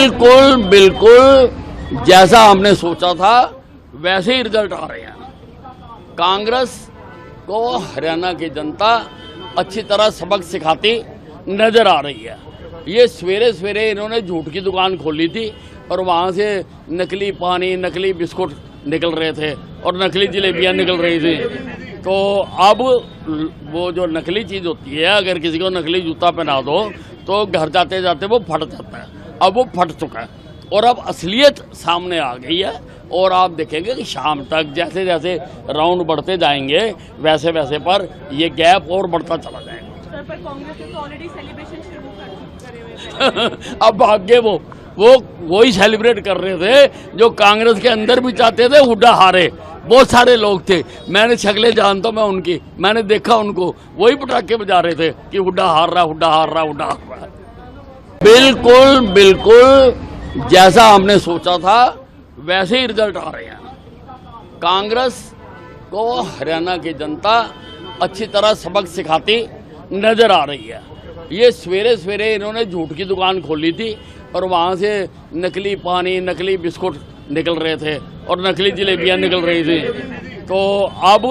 बिल्कुल बिल्कुल जैसा हमने सोचा था वैसे ही रिजल्ट आ रहे हैं। कांग्रेस को हरियाणा की जनता अच्छी तरह सबक सिखाती नजर आ रही है। ये सवेरे सवेरे इन्होंने झूठ की दुकान खोली थी और वहाँ से नकली पानी, नकली बिस्कुट निकल रहे थे और नकली जलेबियाँ निकल रही थी। तो अब वो जो नकली चीज़ होती है, अगर किसी को नकली जूता पहना दो तो घर जाते जाते वो फट जाता है। अब वो फट चुका है और अब असलियत सामने आ गई है। और आप देखेंगे कि शाम तक जैसे जैसे राउंड बढ़ते जाएंगे वैसे वैसे पर ये गैप और बढ़ता चला जाएगा। सर, पर कांग्रेस ने तो ऑलरेडी सेलिब्रेशन शुरू करे हुए थे। अब भाग्य वो ही सेलिब्रेट कर रहे थे जो कांग्रेस के अंदर भी चाहते थे हुड्डा हारे। बहुत सारे लोग थे, मैंने शक्लें जानता हूं मैं उनकी, मैंने देखा उनको, वही पटाखे बजा रहे थे कि हुड्डा हार रहा, हुड्डा हार रहा, हुड्डा हार रहा। बिल्कुल बिल्कुल जैसा हमने सोचा था वैसे ही रिजल्ट आ रहे हैं। कांग्रेस को हरियाणा की जनता अच्छी तरह सबक सिखाती नजर आ रही है। ये सवेरे सवेरे इन्होंने झूठ की दुकान खोली थी और वहाँ से नकली पानी, नकली बिस्कुट निकल रहे थे और नकली जलेबियाँ निकल रही थी। तो अब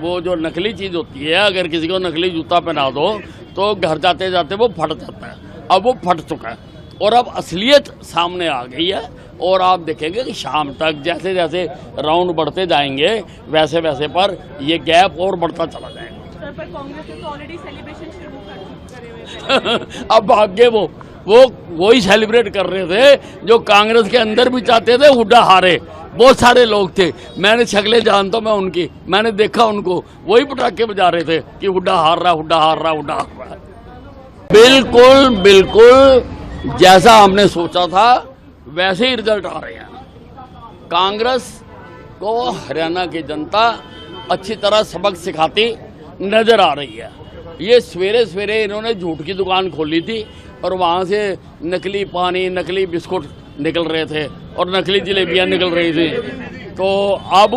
वो जो नकली चीज़ होती है, अगर किसी को नकली जूता पहना दो तो घर जाते जाते वो फट जाता है। अब वो फट चुका है और अब असलियत सामने आ गई है। और आप देखेंगे कि शाम तक जैसे जैसे राउंड बढ़ते जाएंगे वैसे वैसे पर ये गैप और बढ़ता चला जाएगा। सर, पर कांग्रेस ने तो ऑलरेडी सेलिब्रेशन शुरू करे हुए थे। अब भाग्य वो ही सेलिब्रेट कर रहे थे जो कांग्रेस के अंदर भी चाहते थे हुड्डा हारे। बहुत सारे लोग थे, मैंने शक्लें जानता हूं मैं उनकी, मैंने देखा उनको, वही पटाखे बजा रहे थे कि हुड्डा हार रहा, हुड्डा हार रहा, हुड्डा हार रहा। बिल्कुल बिल्कुल जैसा हमने सोचा था वैसे ही रिजल्ट आ रहे हैं। कांग्रेस को हरियाणा की जनता अच्छी तरह सबक सिखाती नजर आ रही है। ये सवेरे सवेरे इन्होंने झूठ की दुकान खोली थी और वहाँ से नकली पानी, नकली बिस्कुट निकल रहे थे और नकली जलेबियाँ निकल रही थी। तो अब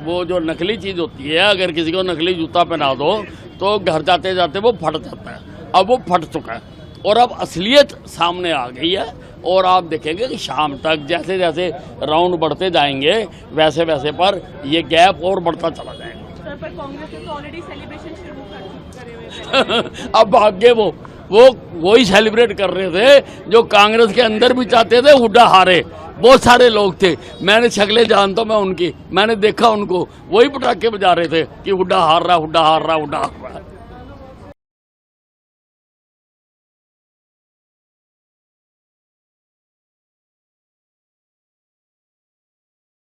वो जो नकली चीज़ होती है, अगर किसी को नकली जूता पहना दो तो घर जाते जाते वो फट जाता है। अब वो फट चुका है और अब असलियत सामने आ गई है। और आप देखेंगे कि शाम तक जैसे जैसे राउंड बढ़ते जाएंगे वैसे वैसे पर ये गैप और बढ़ता चला जाएगा। सर, पर कांग्रेस ने तो ऑलरेडी सेलिब्रेशन शुरू करे हुए थे। अब भाग्य वो ही सेलिब्रेट कर रहे थे जो कांग्रेस के अंदर भी चाहते थे हुड्डा हारे। बहुत सारे लोग थे, मैंने शक्लें जानता हूं मैं उनकी, मैंने देखा उनको, वही पटाखे बजा रहे थे कि हुड्डा हार रहा, हुड्डा हार रहा, हुड्डा हार रहा।